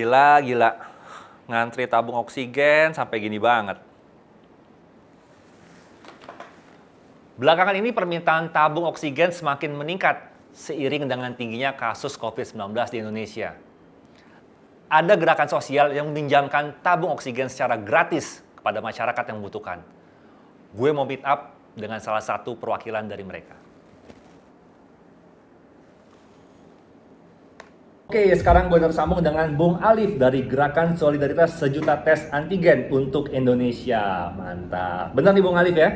Gila. Ngantri tabung oksigen sampai gini banget. Belakangan ini permintaan tabung oksigen semakin meningkat seiring dengan tingginya kasus COVID-19 di Indonesia. Ada gerakan sosial yang meminjamkan tabung oksigen secara gratis kepada masyarakat yang membutuhkan. Gue mau meet up dengan salah satu perwakilan dari mereka. Oke, sekarang gue tersambung dengan Bung Alif dari Gerakan Solidaritas Sejuta Tes Antigen untuk Indonesia. Mantap. Benar nih Bung Alif ya?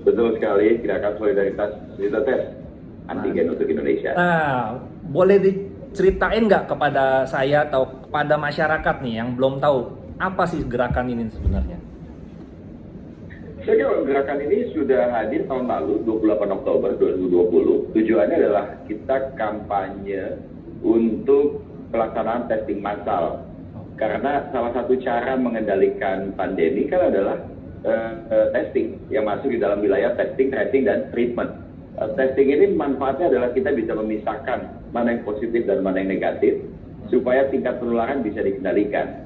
Betul sekali, Gerakan Solidaritas Sejuta Tes Antigen untuk Indonesia. Nah, boleh diceritain nggak kepada saya atau kepada masyarakat nih yang belum tahu apa sih gerakan ini sebenarnya? Saya kira gerakan ini sudah hadir tahun lalu, 28 Oktober 2020. Tujuannya adalah kita kampanye untuk pelaksanaan testing massal. Karena salah satu cara mengendalikan pandemi kan adalah testing yang masuk di dalam wilayah testing, tracing, dan treatment. Testing ini manfaatnya adalah kita bisa memisahkan mana yang positif dan mana yang negatif supaya tingkat penularan bisa dikendalikan.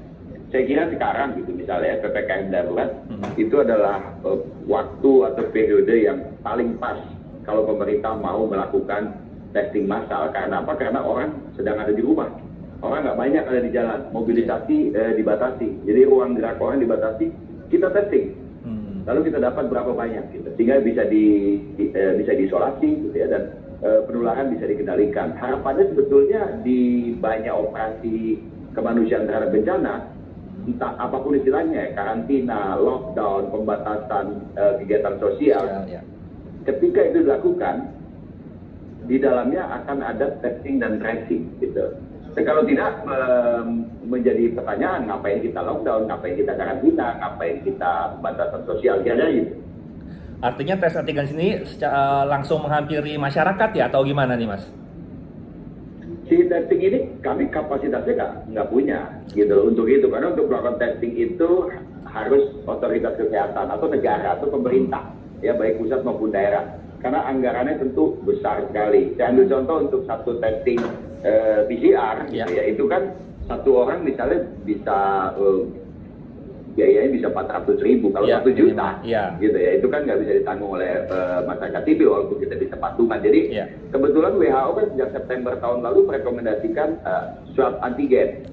Saya kira sekarang gitu misalnya PPKM darurat itu adalah waktu atau periode yang paling pas kalau pemerintah mau melakukan testing massal. Karena apa? Karena orang sedang ada di rumah, orang nggak banyak ada di jalan, mobilisasi dibatasi, jadi ruang gerak orang dibatasi, kita testing, lalu kita dapat berapa banyak, gitu. Sehingga bisa diisolasi, gitu ya, dan penularan bisa dikendalikan. Harapannya sebetulnya di banyak operasi kemanusiaan terhadap bencana, entah apapun istilahnya, karantina, lockdown, pembatasan kegiatan sosial, ketika itu dilakukan, di dalamnya akan ada testing dan tracing, gitu. Dan kalau tidak menjadi pertanyaan, ngapain kita lockdown, ngapain kita karantina, ngapain kita pembatasan sosial, kira-kira gitu. Artinya tes antigen sini langsung menghampiri masyarakat ya, atau gimana nih Mas? Si testing ini kami kapasitasnya nggak punya, gitu, untuk itu. Karena untuk melakukan testing itu harus otoritas kesehatan atau negara atau pemerintah, ya baik pusat maupun daerah. Karena anggarannya tentu besar sekali. Saya ambil contoh untuk satu testing PCR, gitu ya, itu kan satu orang misalnya bisa biayanya bisa 400.000, kalau 1 juta, gitu ya, itu kan nggak bisa ditanggung oleh masyarakat sipil walaupun kita bisa patungan. Jadi kebetulan WHO kan sejak September tahun lalu merekomendasikan swab antigen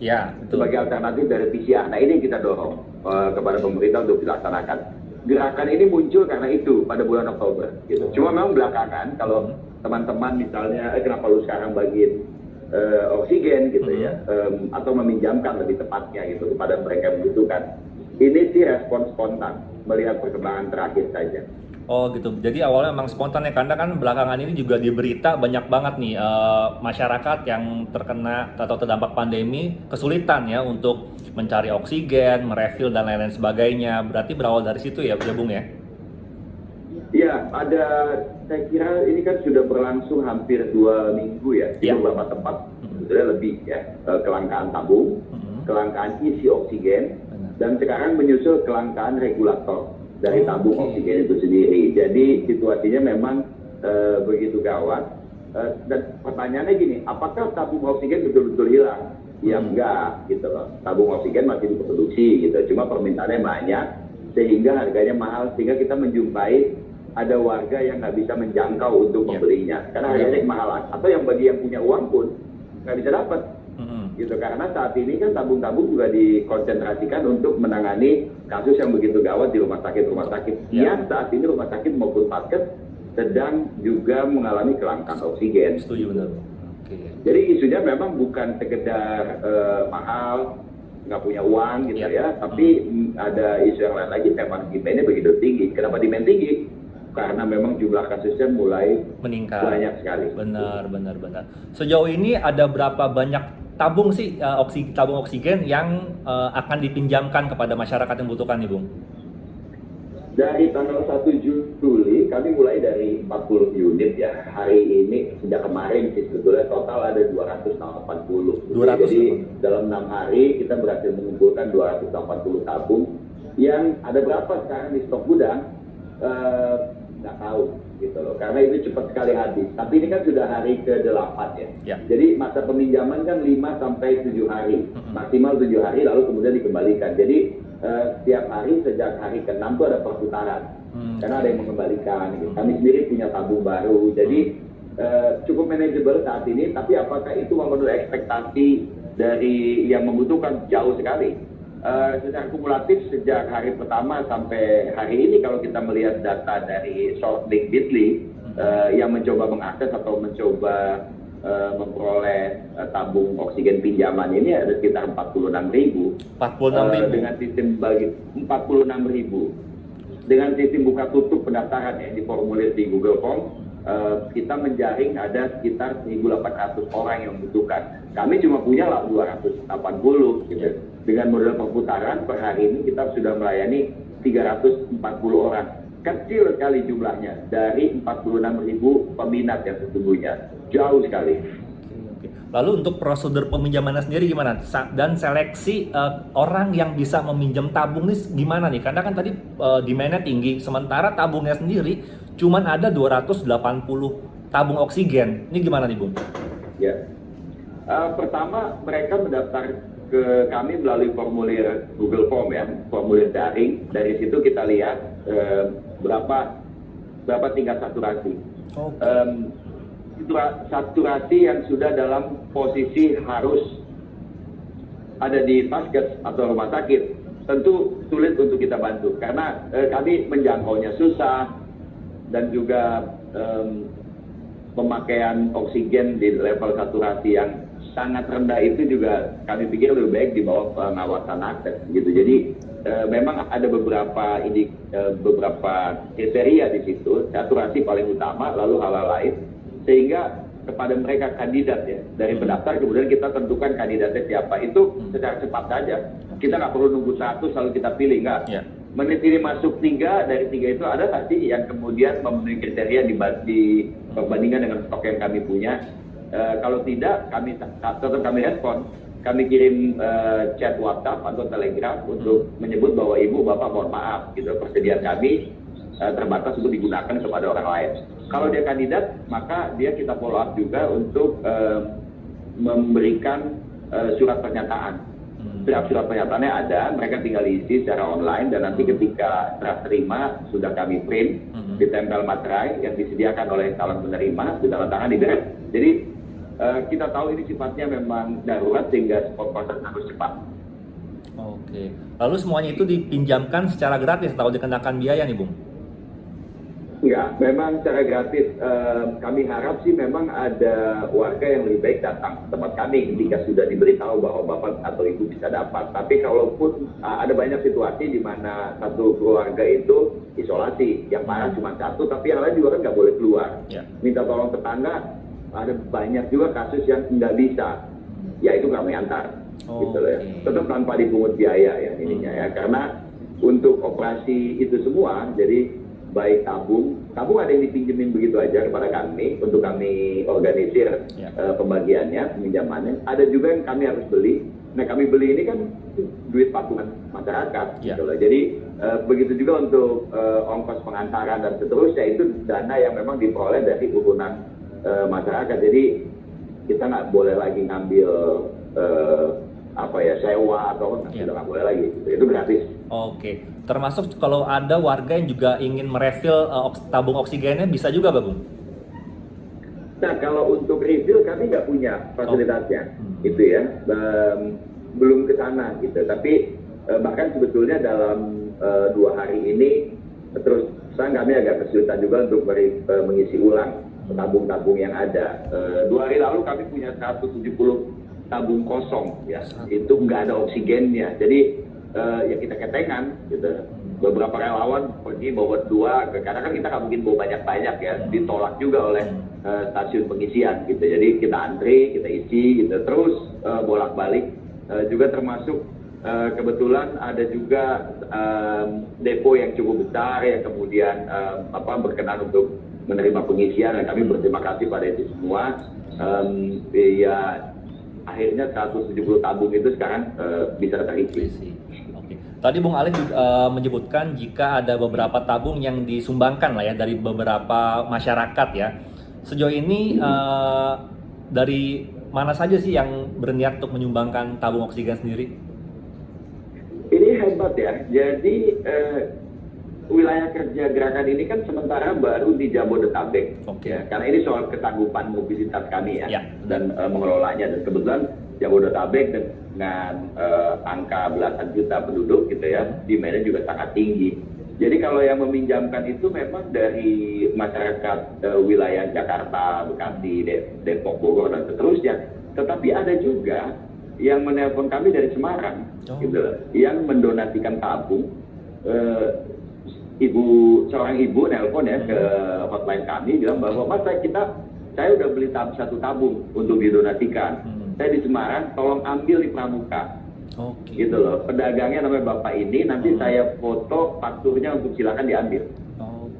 sebagai alternatif dari PCR. Nah ini yang kita dorong kepada pemerintah untuk dilaksanakan. Gerakan ini muncul karena itu pada bulan Oktober, gitu. Cuma memang belakangan kalau teman-teman misalnya kenapa lu sekarang bagiin oksigen, gitu ya, atau meminjamkan lebih tepatnya gitu kepada mereka yang membutuhkan. Ini sih respon spontan melihat perkembangan terakhir saja. Oh gitu, jadi awalnya memang spontan ya, karena kan belakangan ini juga di berita banyak banget nih masyarakat yang terkena atau terdampak pandemi kesulitan ya untuk mencari oksigen, merefill dan lain-lain sebagainya. Berarti berawal dari situ ya Bung ya? Iya, saya kira ini kan sudah berlangsung hampir 2 minggu ya, di beberapa tempat sudah lebih ya, kelangkaan tabung, kelangkaan isi oksigen, dan sekarang menyusul kelangkaan regulator dari tabung oksigen itu sendiri. Jadi situasinya memang begitu gawat. Dan pertanyaannya gini, apakah tabung oksigen betul-betul hilang? Ya enggak, gitu loh. Tabung oksigen masih diproduksi, gitu. Cuma permintaannya banyak, sehingga harganya mahal, sehingga kita menjumpai ada warga yang nggak bisa menjangkau untuk membelinya, karena harganya mahal. Atau yang bagi yang punya uang pun nggak bisa dapat. Gitu, karena saat ini kan tabung-tabung juga dikonsentrasikan untuk menangani kasus yang begitu gawat di rumah sakit yang saat ini rumah sakit maupun paskes sedang juga mengalami kelangkaan oksigen. Setuju, benar. Jadi isunya memang bukan sekedar mahal, nggak punya uang gitu ya, tapi ada isu yang lain lagi, memang demand-nya begitu tinggi. Kenapa demand tinggi? Karena memang jumlah kasusnya mulai meningkat banyak sekali. Benar. Sejauh ini ada berapa banyak tabung sih tabung oksigen yang akan dipinjamkan kepada masyarakat yang membutuhkan nih Bung? Dari tanggal 1 Juli kami mulai dari 40 unit ya. Hari ini sejak kemarin sih sebetulnya total ada 280. Jadi dalam 6 hari kita berhasil mengumpulkan 280 tabung. Yang ada berapa sekarang di stok gudang? Nggak tahu. gitu loh, karena itu cepat sekali habis. Tapi ini kan sudah hari ke-8 ya. Ya. Jadi masa peminjaman kan 5 sampai 7 hari, maksimal 7 hari lalu kemudian dikembalikan. Jadi setiap hari sejak hari ke-6 itu ada perputaran, karena ada yang mengembalikan. Gitu. Kami sendiri punya tabung baru, jadi cukup manageable saat ini. Tapi apakah itu memenuhi ekspektasi dari yang membutuhkan? Jauh sekali. Secara kumulatif sejak hari pertama sampai hari ini, kalau kita melihat data dari Shortlink Bitly yang mencoba mengakses atau mencoba memperoleh tabung oksigen pinjaman ini ada sekitar 46.000. 46.000. Dengan sistem bagi 46.000 dengan sistem buka tutup pendaftaran yang diformulir di Google Form. Kita menjaring ada sekitar 1.800 orang yang membutuhkan. Kami cuma punya lah 280 gitu. Dengan model perputaran per hari ini kita sudah melayani 340 orang. Kecil sekali jumlahnya dari 46.000 peminat yang sesungguhnya. Jauh sekali. Oke. Lalu untuk prosedur peminjamannya sendiri gimana? Dan seleksi orang yang bisa meminjam tabung ini gimana nih? Karena kan tadi demand-nya tinggi, sementara tabungnya sendiri cuman ada 280 tabung oksigen. Ini gimana nih, Bung? Ya. Pertama mereka mendaftar ke kami melalui formulir Google Form ya, formulir daring. Dari situ kita lihat berapa tingkat saturasi. Saturasi yang sudah dalam posisi harus ada di vaskes atau rumah sakit, tentu sulit untuk kita bantu karena kami menjangkaunya susah, dan juga pemakaian oksigen di level saturasi yang sangat rendah itu juga kami pikir lebih baik di bawah pengawasan akses gitu. Jadi memang ada beberapa kriteria di situ, saturasi paling utama, lalu hal-hal lain, sehingga kepada mereka kandidat ya dari pendaftar kemudian kita tentukan kandidatnya siapa. Itu secara cepat saja, kita nggak perlu nunggu 100 lalu kita pilih, nggak. Menit ini masuk 3, dari 3 itu ada nggak sih yang kemudian memenuhi kriteria dibandingkan dengan stok yang kami punya. Kalau tidak, tetap kami respon. Kami kirim chat WhatsApp atau Telegram untuk menyebut bahwa ibu, bapak mohon maaf, gitu, persediaan kami terbatas untuk digunakan kepada orang lain. Kalau dia kandidat, maka dia kita follow up juga untuk memberikan surat pernyataan. Surat pernyataannya ada, mereka tinggal isi secara online, dan nanti ketika serah terima sudah kami print, ditempel materai yang disediakan oleh calon penerima, ditanda tangan, diberes. Jadi kita tahu ini sifatnya memang darurat sehingga proses harus cepat. Oke. Lalu semuanya itu dipinjamkan secara gratis atau dikenakan biaya nih, Bung? Enggak, memang secara gratis. Kami harap sih memang ada warga yang lebih baik datang ke tempat kami ketika sudah diberitahu bahwa bapak atau ibu bisa dapat. Tapi kalaupun ada banyak situasi di mana satu keluarga itu isolasi, yang parah cuma satu, tapi yang lain juga kan nggak boleh keluar. Minta tolong tetangga, ada banyak juga kasus yang nggak bisa, ya itu kami antar, gitu loh ya. Tetap tanpa dipungut biaya ya ininya ya, karena untuk operasi itu semua, jadi baik tabung ada yang dipinjemin begitu aja kepada kami untuk kami organisir pembagiannya, peminjamannya. Ada juga yang kami harus beli. Nah kami beli ini kan duit patungan masyarakat, gitu loh. Jadi begitu juga untuk ongkos pengantaran dan seterusnya, itu dana yang memang diperoleh dari urunan masyarakat. Jadi kita nggak boleh lagi ngambil sewa atau sudah nggak boleh lagi. Itu gratis. Oke. Termasuk kalau ada warga yang juga ingin merefill tabung oksigennya bisa juga, Bung? Nah kalau untuk refill kami nggak punya fasilitasnya, gitu ya. Belum ke sana gitu. Tapi bahkan sebetulnya dalam 2 hari ini terus kami agak kesulitan juga untuk mengisi ulang tabung-tabung yang ada. 2 hari lalu kami punya 170 tabung kosong, ya, itu nggak ada oksigennya. Jadi ya kita ketengan, gitu. Beberapa relawan pergi bawa 2, karena kan kita nggak mungkin bawa banyak-banyak ya, ditolak juga oleh stasiun pengisian, gitu. Jadi kita antri, kita isi, gitu. Terus bolak-balik, juga termasuk kebetulan ada juga depo yang cukup besar yang kemudian berkenan untuk menerima pengisian, dan kami berterima kasih pada itu semua. Ya akhirnya 170 tabung itu sekarang bisa terisi. Oke. Tadi Bung Alif juga, menyebutkan jika ada beberapa tabung yang disumbangkan lah ya dari beberapa masyarakat ya. Sejauh ini dari mana saja sih yang berniat untuk menyumbangkan tabung oksigen sendiri? Ini hebat ya. Jadi wilayah kerja gerakan ini kan sementara baru di Jabodetabek. Oke. Ya, karena ini soal ketanggupan mobilitas kami ya, Ya. dan mengelolanya. Dan kebetulan Jabodetabek dengan angka belasan juta penduduk gitu ya, demand-nya juga sangat tinggi. Jadi kalau yang meminjamkan itu memang dari masyarakat wilayah Jakarta, Bekasi, Depok, Bogor, dan seterusnya. Tetapi ada juga yang menelpon kami dari Semarang, gitu loh, yang mendonasikan tabung. Seorang ibu nelpon ya ke hotline kami bilang bahwa Mas, saya udah beli satu tabung untuk didonasikan. Saya di Semarang, tolong ambil di Pramuka. Gitu loh, pedagangnya namanya bapak ini, nanti saya foto fakturnya untuk silakan diambil.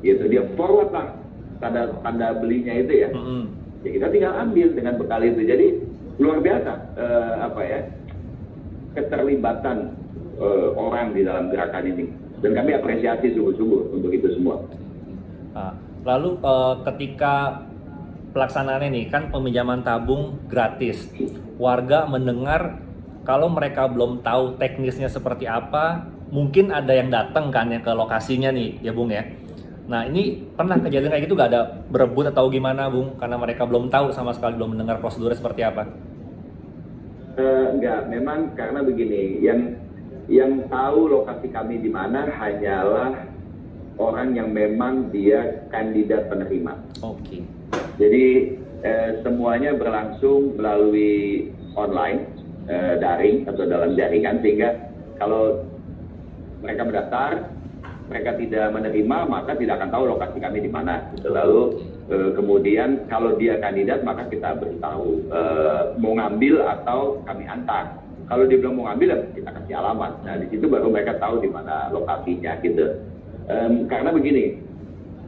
Gitu, dia forward lah tanda belinya itu ya. Ya kita tinggal ambil dengan bekal itu. Jadi luar biasa keterlibatan orang di dalam gerakan ini. Dan kami apresiasi sungguh-sungguh untuk itu semua. Lalu ketika pelaksanaannya nih kan peminjaman tabung gratis, warga mendengar kalau mereka belum tahu teknisnya seperti apa, mungkin ada yang datang kan ya ke lokasinya nih ya Bung ya. Nah ini pernah kejadian kayak gitu gak ada berebut atau gimana Bung? Karena mereka belum tahu sama sekali, belum mendengar prosedurnya seperti apa? Enggak, memang karena begini, yang tahu lokasi kami di mana hanyalah orang yang memang dia kandidat penerima. Oke. Jadi semuanya berlangsung melalui online, daring atau dalam jaringan, sehingga kalau mereka mendaftar, mereka tidak menerima, maka tidak akan tahu lokasi kami di mana. Lalu kemudian kalau dia kandidat, maka kita beritahu mau ngambil atau kami antar. Kalau dia belum mau ngambil, kita kasih alamat. Nah di situ baru mereka tahu di mana lokasinya gitu. Karena begini,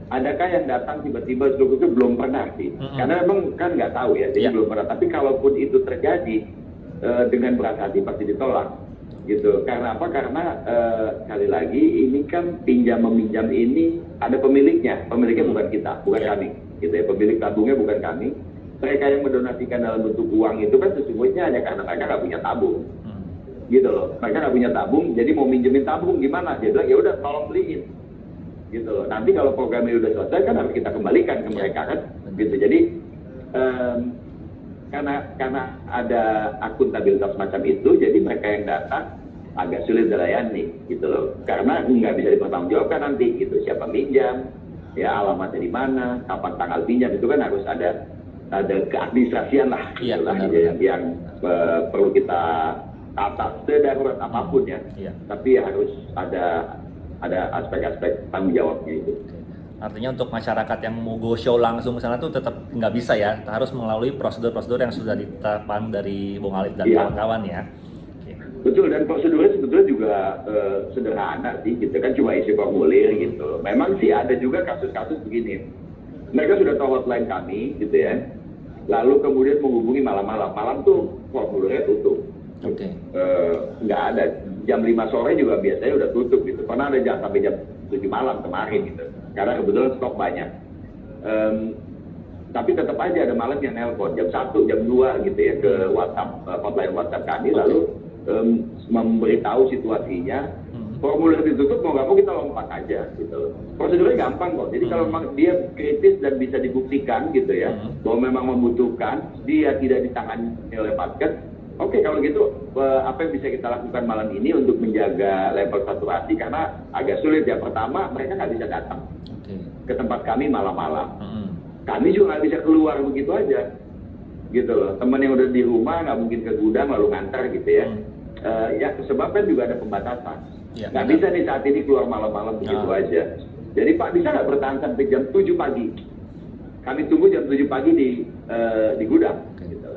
adakah yang datang tiba-tiba itu belum pernah sih. Karena memang kan nggak tahu ya, jadi belum pernah. Tapi kalaupun itu terjadi, dengan berat hati pasti ditolak gitu. Karena apa? Karena sekali lagi ini kan pinjam meminjam ini ada pemiliknya bukan kita, bukan kami gitu ya. Pemilik tabungnya bukan kami. Mereka yang mendonasikan dalam bentuk uang itu kan sesungguhnya hanya karena mereka nggak punya tabung gitu loh. Mereka nggak punya tabung, jadi mau minjemin tabung gimana? Dia bilang ya udah tolong beliin gitu loh. Nanti kalau programnya udah selesai kan harus kita kembalikan ke mereka kan gitu. Jadi karena ada akuntabilitas macam itu, jadi mereka yang datang agak sulit dilayani gitu loh, karena nggak bisa dipertanggungjawabkan nanti gitu, siapa minjam, ya alamatnya di mana, kapan tanggal pinjam, itu kan harus ada keadministrasian lah, Iya, itulah benar. yang perlu kita tata sedarurat apapun ya. Tapi harus ada aspek-aspek tanggung jawabnya itu. Artinya untuk masyarakat yang mau go show langsung ke sana tuh tetap nggak bisa ya, harus melalui prosedur-prosedur yang sudah ditetapkan dari Bung Alif dan kawan-kawan ya. Betul, dan prosedurnya sebetulnya juga sederhana sih, gitu kan, cuma isi formulir gitu. Memang sih ada juga kasus-kasus begini, mereka sudah tahu hotline kami gitu ya, lalu kemudian menghubungi malam tuh formulirnya tutup. Nggak ada, jam 5 sore juga biasanya udah tutup gitu, pernah ada sampai jam 7 malam kemarin gitu, karena kebetulan stok banyak. Tapi tetap aja ada malam yang nelpon jam 1, jam 2 gitu ya ke WhatsApp, hotline WhatsApp kami, lalu memberitahu situasinya. Formulir ditutup, mau nggak mau kita lompat aja gitu. Prosedurnya gampang kok. Jadi kalau memang dia kritis dan bisa dibuktikan gitu ya, bahwa memang membutuhkan, dia tidak ditangani oleh Paskes, oke, kalau gitu apa yang bisa kita lakukan malam ini untuk menjaga level saturasi, karena agak sulit ya. Pertama, mereka nggak bisa datang ke tempat kami malam-malam. Kami juga nggak bisa keluar begitu aja gitu loh. Temen yang udah di rumah nggak mungkin ke gudang lalu nganter gitu ya. Ya sebabnya juga ada pembatasan. Nggak bisa nih saat ini keluar malam-malam begitu aja. Jadi Pak, bisa nggak bertahan sampai jam 7 pagi? Kami tunggu jam 7 pagi di gudang. Gitu.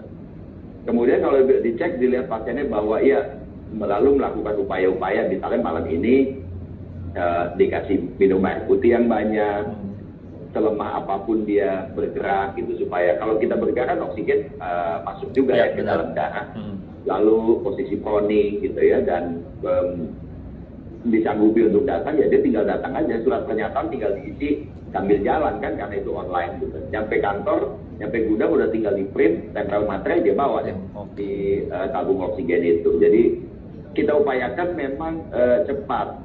Kemudian kalau dicek, dilihat pasiennya bahwa ia lalu melakukan upaya-upaya, misalnya malam ini dikasih minum air putih yang banyak, selemah apapun dia bergerak gitu, supaya kalau kita bergerak kan oksigen masuk juga ya ke dalam darah. Lalu posisi prone gitu ya, dan disanggupi untuk datang, ya dia tinggal datang aja, surat pernyataan tinggal diisi sambil jalan kan, karena itu online gitu. Nyampe kantor, nyampe gudang udah tinggal di print, tempel materai dia bawa deh di tabung oksigen itu. Jadi kita upayakan memang cepat.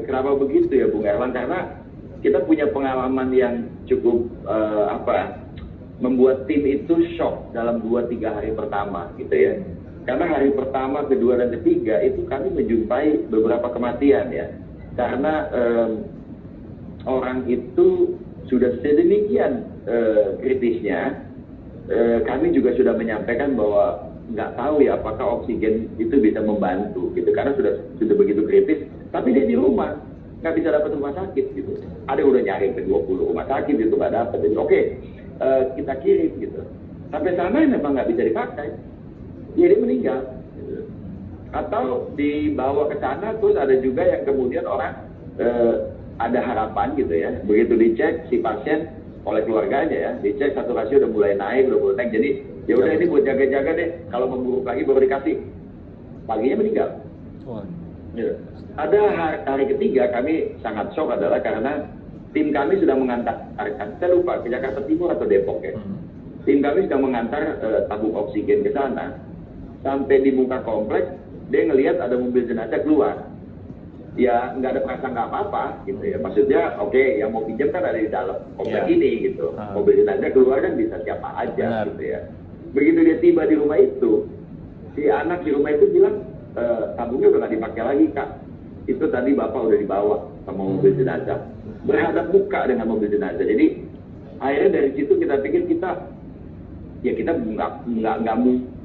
Kenapa begitu ya Bung Erlan? Karena kita punya pengalaman yang cukup membuat tim itu shock dalam 2-3 hari pertama gitu ya. Karena hari pertama, kedua, dan ketiga itu kami menjumpai beberapa kematian ya. Karena orang itu sudah sedemikian kritisnya, kami juga sudah menyampaikan bahwa nggak tahu ya apakah oksigen itu bisa membantu gitu. Karena sudah begitu kritis, tapi dia di rumah, nggak bisa dapat rumah sakit gitu. Ada yang udah nyari ke 20 rumah sakit itu nggak dapat. Jadi oke, kita kirim gitu. Sampai sana memang nggak bisa dipakai. Jadi meninggal, atau dibawa ke sana, terus ada juga yang kemudian orang ada harapan gitu ya, begitu dicek si pasien oleh keluarganya ya, dicek saturasi udah mulai naik, jadi ya udah ini buat jaga-jaga deh, kalau memburuk lagi baru dikasih, paginya meninggal. Ya. Ada hari ketiga kami sangat shock adalah karena tim kami sudah mengantarkan, saya lupa ke Jakarta Timur atau Depok ya, tim kami sudah mengantar tabung oksigen ke sana. Sampai di muka kompleks, dia ngelihat ada mobil jenazah keluar. Ya nggak ada prasangka apa-apa gitu ya. Maksudnya oke, yang mau pinjam kan ada di dalam kompleks ini gitu. Mobil jenazah keluar kan bisa siapa aja gitu ya. Begitu dia tiba di rumah itu, si anak di rumah itu bilang, tabungnya udah nggak dipakai lagi Kak. Itu tadi Bapak udah dibawa sama mobil jenazah. Berhadap muka dengan mobil jenazah. Jadi akhirnya dari situ kita pikir kita nggak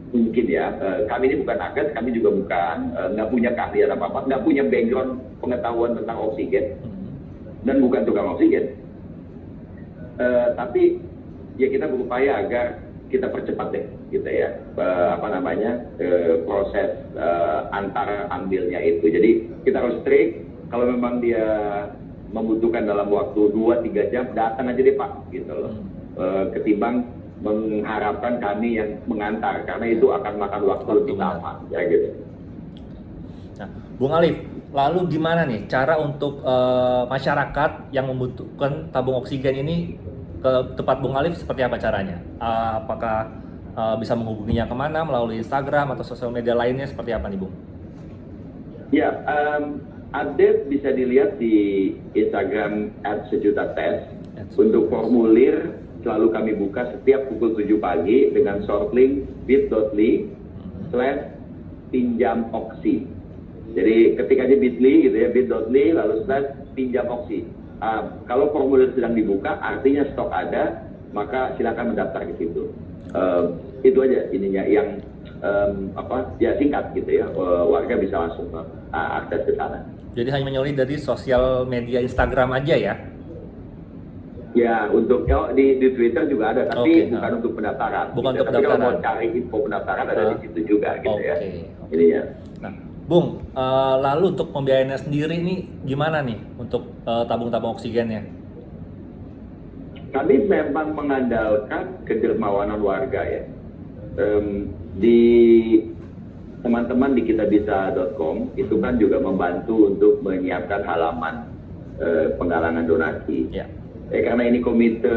mungkin ya, kami ini bukan nakes, kami juga bukan, nggak punya keahlian apa-apa, nggak punya background pengetahuan tentang oksigen, dan bukan tukang oksigen. Tapi ya kita berupaya agar kita percepat deh, gitu ya, proses antar ambilnya itu. Jadi kita harus strict, kalau memang dia membutuhkan dalam waktu 2-3 jam, datang aja deh Pak, gitu loh, ketimbang mengharapkan kami yang mengantar, karena itu akan makan waktu lebih lama ya gitu. Nah, Bung Alif, lalu gimana nih cara untuk masyarakat yang membutuhkan tabung oksigen ini ke tempat Bung Alif, seperti apa caranya? Apakah bisa menghubunginya kemana, melalui Instagram atau sosial media lainnya, seperti apa nih Bung? Ya, update bisa dilihat di Instagram @sejuta_tes. Untuk formulir selalu kami buka setiap pukul 7 pagi dengan short link bit.ly/pinjam oksi. Jadi ketik aja bit.ly gitu ya, bit.ly lalu /pinjam oksi. Kalau formulir sedang dibuka artinya stok ada, maka silakan mendaftar ke situ. Itu aja ininya yang singkat gitu ya, warga bisa langsung akses ke sana. Jadi hanya menyalin dari sosial media Instagram aja ya? Ya, untuk di Twitter juga ada, tapi bukan untuk pendaftaran. Bukan gitu. untuk Tapi pendaftaran. kalau mau cari info pendaftaran ada di situ juga, gitu ya. Ini ya. Nah, Bung, lalu untuk pembiayaannya sendiri nih gimana nih untuk tabung-tabung oksigennya? Kami memang mengandalkan kedermawanan warga ya. Di teman-teman di kitabisa.com itu kan juga membantu untuk menyiapkan halaman penggalangan donasi. Ya. Karena ini komite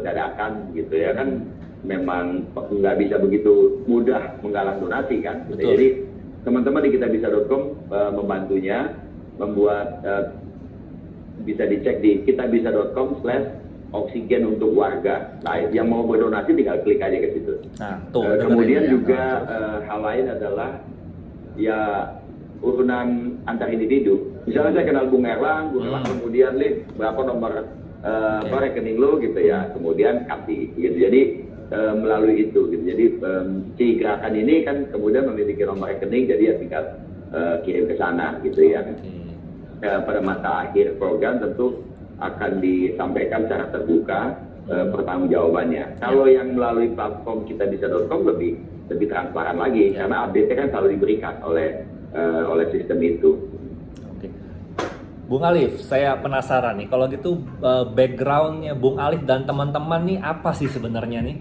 dadakan gitu ya kan, memang nggak bisa begitu mudah menggalang donasi kan. Gitu. Jadi teman-teman di kitabisa.com membantunya, membuat bisa dicek di kitabisa.com/oksigen untuk warga. Nah, yang mau berdonasi tinggal klik aja ke situ. Nah, tuh, kemudian juga hal lain adalah ya urunan antar individu. Misalnya saya kenal Bung Erlang kemudian berapa nomor rekening lo gitu ya, kemudian kasih gitu. Jadi melalui itu gitu. Jadi si gerakan ini kan kemudian memiliki nomor rekening, jadi ya tinggal kirim ke sana gitu ya. Pada masa akhir program tentu akan disampaikan secara terbuka pertanggungjawabannya. Kalau yang melalui platform kitabisa.com lebih transparan lagi, karena update-nya kan selalu diberikan oleh sistem itu. Bung Alif, saya penasaran nih, kalau gitu background-nya Bung Alif dan teman-teman nih apa sih sebenarnya nih?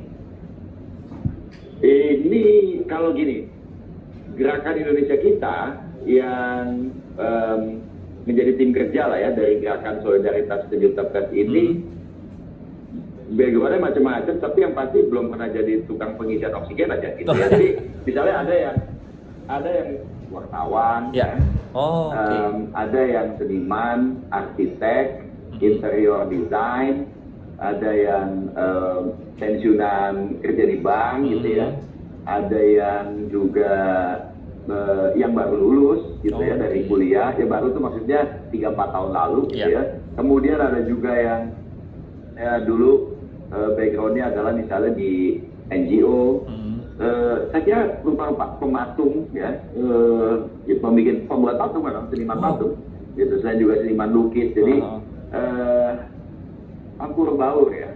Ini kalau gini, gerakan Indonesia kita yang menjadi tim kerja lah ya dari gerakan solidaritas sejuta tes ini. Backgroundnya macam-macam, tapi yang pasti belum pernah jadi tukang pengisian oksigen aja gitu ya. Jadi misalnya ada yang wartawan, Ya. Oh, oke. ada yang seniman, arsitek, interior design, ada yang pensiunan kerja di bank gitu ya, ada yang juga yang baru lulus gitu ya dari kuliah, ya baru tuh maksudnya 3-4 tahun lalu gitu ya. Kemudian ada juga yang dulu backgroundnya adalah misalnya di NGO. Saya kira rupa-rupa pematung ya, pembuat patung kan, seniman patung gitu. Saya juga seniman lukis, jadi campur baur ya,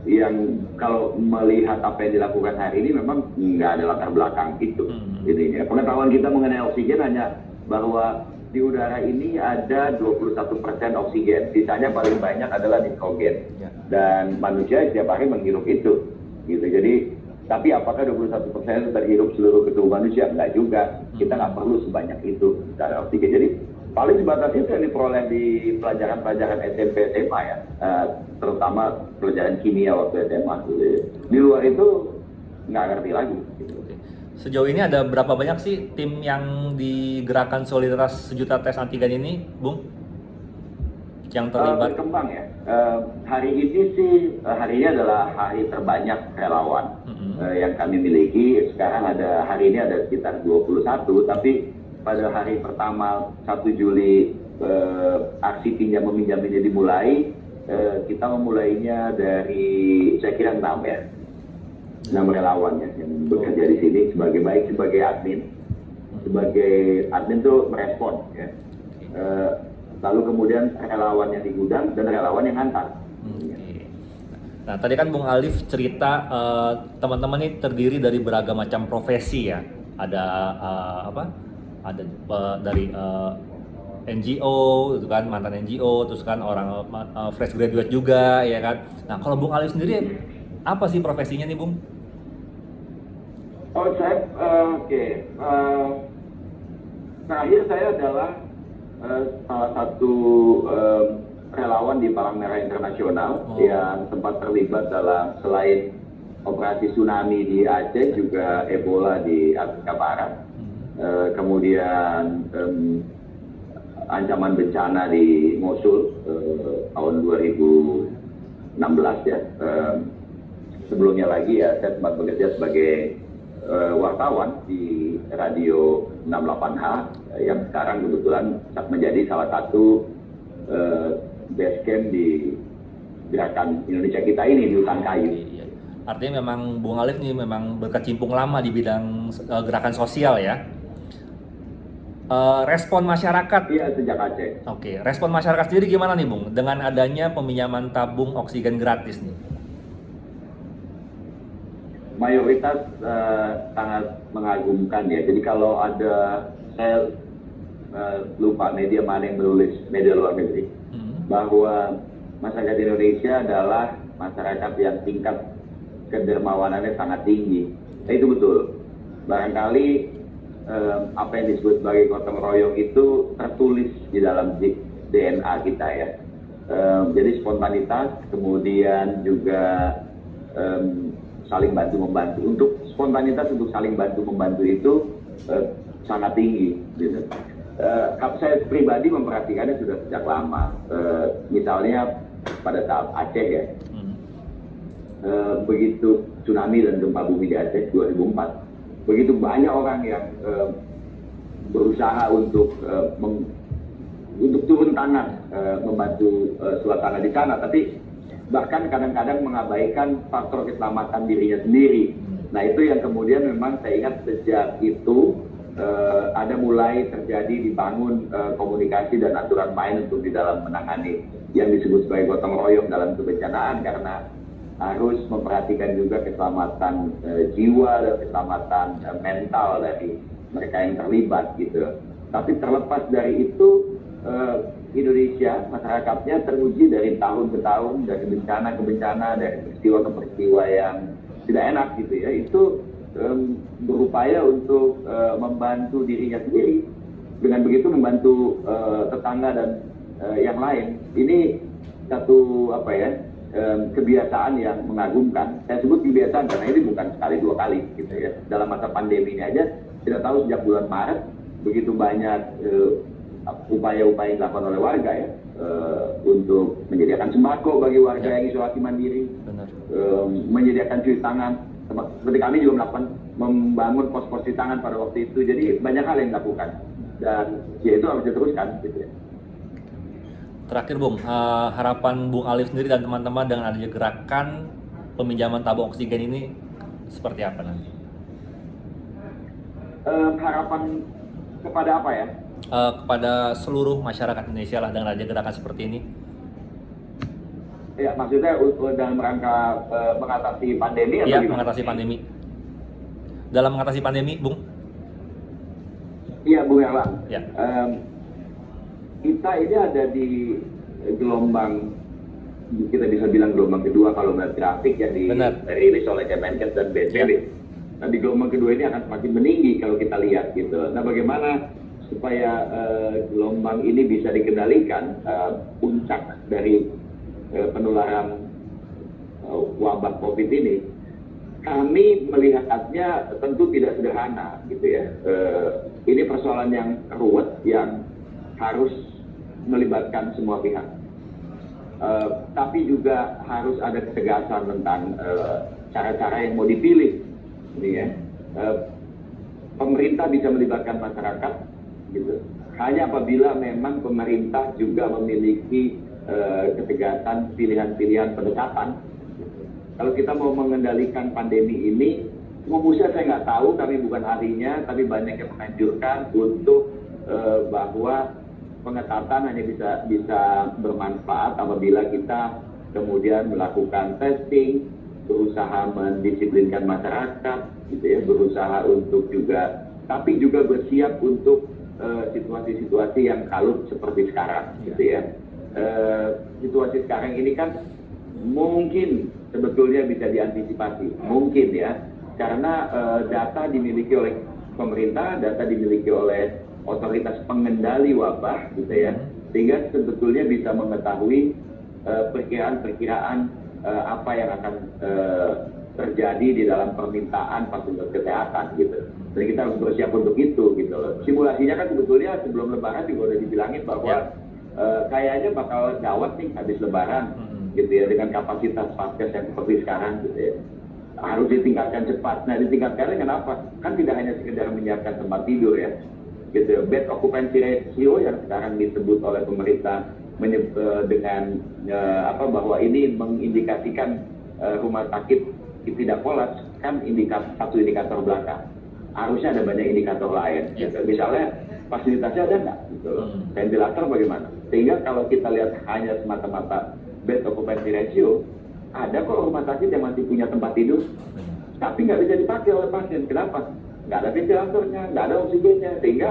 yang kalau melihat apa yang dilakukan hari ini memang nggak ada latar belakang itu. Jadi pengetahuan kita mengenai oksigen hanya bahwa di udara ini ada 21% oksigen, sisanya paling banyak adalah nitrogen. Dan manusia setiap hari menghirup itu. Gitu. Jadi, tapi apakah 21% itu terhirup seluruh tubuh manusia? Enggak juga. Kita nggak perlu sebanyak itu secara oksigen. Jadi, paling sebatas itu yang diperoleh di pelajaran-pelajaran SMP SMA ya. Terutama pelajaran kimia waktu SMA. Gitu. Di luar itu nggak ngerti lagi. Gitu. Sejauh ini ada berapa banyak sih tim yang di gerakan solidaritas sejuta tes antigen ini, Bung? Yang terlibat? Berkembang ya. Hari ini adalah hari terbanyak relawan yang kami miliki. Sekarang hari ini ada sekitar 21, tapi pada hari pertama 1 Juli aksi pinjam meminjam ini dimulai, kita memulainya dari saya kira 6 ya. 6 relawan ya yang bekerja di sini sebagai admin. Sebagai admin tuh merespon ya. Lalu kemudian relawan yang di gudang dan relawan yang ngantar. Nah, tadi kan Bung Alif cerita teman-teman ini terdiri dari beragam macam profesi ya. Ada Ada dari NGO, itu kan mantan NGO, terus kan orang fresh graduate juga, ya kan. Nah, kalau Bung Alif sendiri apa sih profesinya nih, Bung? Oh, saya terakhir saya adalah salah satu relawan di Palang Merah Internasional yang sempat terlibat dalam selain operasi tsunami di Aceh juga Ebola di Afrika Barat, kemudian ancaman bencana di Mosul tahun 2016 ya. Sebelumnya lagi ya saya sempat bekerja sebagai wartawan di radio 68H yang sekarang kebetulan menjadi salah satu base camp di gerakan Indonesia Kita ini di Hutan Kayu. Artinya memang Bung Alif nih memang berkecimpung lama di bidang gerakan sosial ya. Respon masyarakat? Iya, sejak Aceh. Oke, respon masyarakat sendiri gimana nih, Bung, dengan adanya peminjaman tabung oksigen gratis nih? Mayoritas sangat mengagumkan ya. Jadi kalau ada, saya lupa media mana yang menulis, media luar negeri, bahwa masyarakat Indonesia adalah masyarakat yang tingkat kedermawanannya sangat tinggi. Nah, itu betul. Barangkali apa yang disebut sebagai gotong royong itu tertulis di dalam DNA kita ya. Jadi spontanitas, kemudian juga saling bantu-membantu. Untuk spontanitas untuk saling bantu-membantu itu sangat tinggi. Gitu. Saya pribadi memperhatikannya sudah sejak lama. Misalnya pada saat Aceh ya, begitu tsunami dan gempa bumi di Aceh 2004, begitu banyak orang yang berusaha untuk turun tangan membantu suasana di sana, tapi bahkan kadang-kadang mengabaikan faktor keselamatan dirinya sendiri. Nah, itu yang kemudian memang saya ingat sejak itu ada mulai terjadi dibangun komunikasi dan aturan main untuk di dalam menangani yang disebut sebagai gotong royong dalam kebencanaan, karena harus memperhatikan juga keselamatan jiwa dan keselamatan mental dari mereka yang terlibat gitu. Tapi terlepas dari itu, Indonesia, masyarakatnya teruji dari tahun ke tahun, dari bencana ke bencana, dari peristiwa ke peristiwa yang tidak enak gitu ya. Itu berupaya untuk membantu dirinya sendiri dengan begitu membantu tetangga dan yang lain. Ini satu kebiasaan yang mengagumkan. Saya sebut kebiasaan karena ini bukan sekali dua kali gitu ya. Dalam masa pandemi ini aja tidak tahu sejak bulan Maret begitu banyak upaya-upaya yang dilakukan oleh warga ya untuk menyediakan sembako bagi warga yang isolasi mandiri, menyediakan cuci tangan. Seperti kami juga melakukan membangun pos-pos cuci tangan pada waktu itu. Jadi banyak hal yang dilakukan dan ya itu harus diteruskan gitu ya. Terakhir Bung, harapan Bung Alif sendiri dan teman-teman dengan adanya gerakan peminjaman tabung oksigen ini seperti apa nanti? Harapan kepada apa ya? Kepada seluruh masyarakat Indonesia lah dengan adanya gerakan seperti ini. Ya, maksudnya dalam rangka mengatasi pandemi atau Iya, gimana? mengatasi pandemi. Dalam mengatasi pandemi, Bung? Iya, Bung Erlang. Ya. Kita ini ada di gelombang, kita bisa bilang gelombang kedua kalau melihat grafik ya dirilis oleh Kemenkes dan BNPB. Ya. Nah, di gelombang kedua ini akan semakin meninggi kalau kita lihat gitu. Nah, bagaimana supaya gelombang ini bisa dikendalikan, puncak dari penularan wabah COVID ini, kami melihatnya tentu tidak sederhana gitu ya. Ini persoalan yang ruwet yang harus melibatkan semua pihak. Tapi juga harus ada ketegasan tentang cara-cara yang mau dipilih. Ini ya. Pemerintah bisa melibatkan masyarakat gitu. Hanya apabila memang pemerintah juga memiliki ketegasan pilihan-pilihan pendekatan. Kalau kita mau mengendalikan pandemi ini, rumusnya saya nggak tahu, kami bukan ahlinya, tapi banyak yang menganjurkan untuk bahwa pengetatan hanya bisa bermanfaat apabila kita kemudian melakukan testing, berusaha mendisiplinkan masyarakat, gitu ya, berusaha untuk juga, tapi juga bersiap untuk situasi-situasi yang kalut seperti sekarang, gitu ya. Situasi sekarang ini kan mungkin sebetulnya bisa diantisipasi, mungkin ya, karena data dimiliki oleh pemerintah, data dimiliki oleh otoritas pengendali wabah, gitu ya, sehingga sebetulnya bisa mengetahui perkiraan-perkiraan apa yang akan terjadi di dalam permintaan fasilitas kesehatan, gitu. Dan kita harus bersiap untuk itu, gitu loh. Simulasinya kan sebetulnya sebelum Lebaran juga udah dibilangin bahwa kayaknya bakal gawat nih habis Lebaran, gitu ya, dengan kapasitas vaskes yang seperti sekarang, gitu ya. Harus ditingkatkan cepat. Nah, ditingkatkannya kenapa? Kan tidak hanya sekedar menyiapkan tempat tidur ya, gitu. Bed occupancy ratio yang sekarang disebut oleh pemerintah dengan bahwa ini mengindikasikan rumah sakit tidak kolaps, kan satu indikator belakang. Harusnya ada banyak indikator lain. Gitu. Misalnya fasilitasnya ada nggak? Gitu. Ventilator bagaimana? Sehingga kalau kita lihat hanya semata-mata bed occupancy ratio, ada kok rumah sakit yang masih punya tempat tidur, tapi nggak bisa dipakai oleh pasien. Kenapa? Nggak ada ventilatornya, nggak ada oksigennya, sehingga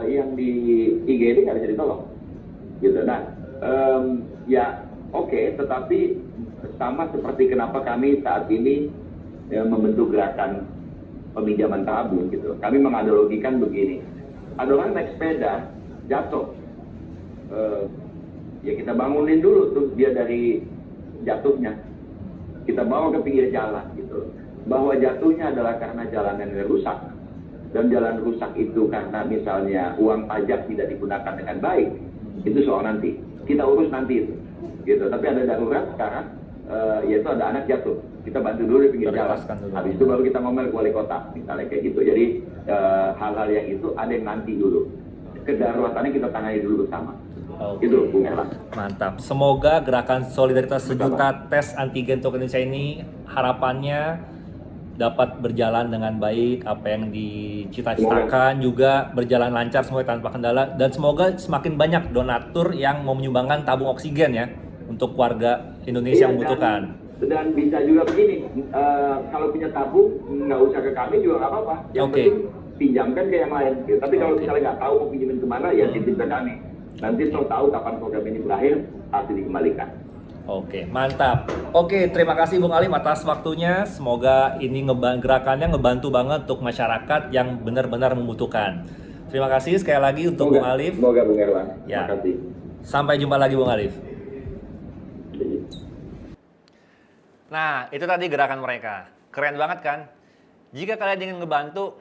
yang di IGD nggak bisa ditolong. Gitu. Nah, tetapi sama seperti kenapa kami saat ini membentuk gerakan peminjaman tabung gitu. Kami menganalogikan begini. Ada orang naik sepeda, jatuh. Ya kita bangunin dulu tuh dia dari jatuhnya. Kita bawa ke pinggir jalan gitu. Bahwa jatuhnya adalah karena jalanan yang rusak. Dan jalan rusak itu karena misalnya uang pajak tidak digunakan dengan baik. Itu soal nanti. Kita urus nanti itu. Gitu. Tapi ada darurat sekarang, yaitu ada anak jatuh. Kita bantu dulu di pinggir jalan. Habis itu baru kita ngomel ke wali kota, misalnya kayak gitu. Jadi hal-hal yang itu ada yang nanti dulu. Kedaruratannya kita tangani dulu bersama. Itu Bung Erlang. Mantap. Semoga gerakan solidaritas sejuta tes antigen untuk Indonesia ini harapannya dapat berjalan dengan baik, apa yang dicita-citakan juga berjalan lancar semuanya tanpa kendala, dan semoga semakin banyak donatur yang mau menyumbangkan tabung oksigen ya untuk warga Indonesia yang membutuhkan. Dan bisa juga begini, kalau punya tabung nggak usah ke kami juga nggak apa-apa. Yang penting pinjamkan ke yang lain. Gitu. Tapi kalau misalnya nggak tahu mau pinjamin kemana, ya titip ke kami. Nanti kalau tahu kapan program ini berakhir, pasti dikembalikan. Oke, mantap. Oke, terima kasih Bung Alim atas waktunya. Semoga ini gerakannya ngebantu banget untuk masyarakat yang benar-benar membutuhkan. Terima kasih sekali lagi untuk Bung Alif. Semoga Bung Erlang. Ya. Terima kasih. Sampai jumpa lagi Bung Alif. Nah, itu tadi gerakan mereka. Keren banget kan? Jika kalian ingin ngebantu,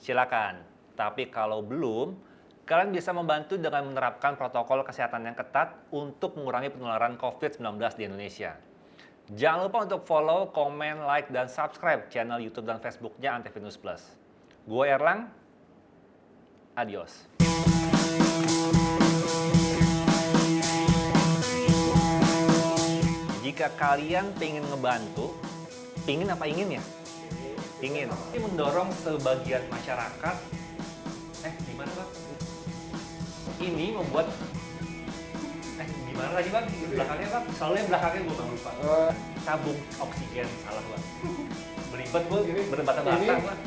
silakan. Tapi kalau belum, kalian bisa membantu dengan menerapkan protokol kesehatan yang ketat untuk mengurangi penularan COVID-19 di Indonesia. Jangan lupa untuk follow, komen, like, dan subscribe channel YouTube dan Facebook-nya Antv News Plus. Gue Erlang, adios. Jika kalian pengen ngebantu, pingin apa ingin ya? Ingin. Ini mendorong sebagian masyarakat, gimana Bang? Ini membuat, gimana lagi Bang? Belakangnya Bang? Soalnya belakangnya gue Bang lupa. Tabung oksigen, salah Bang. Belibet gue, berbata-bata Bang.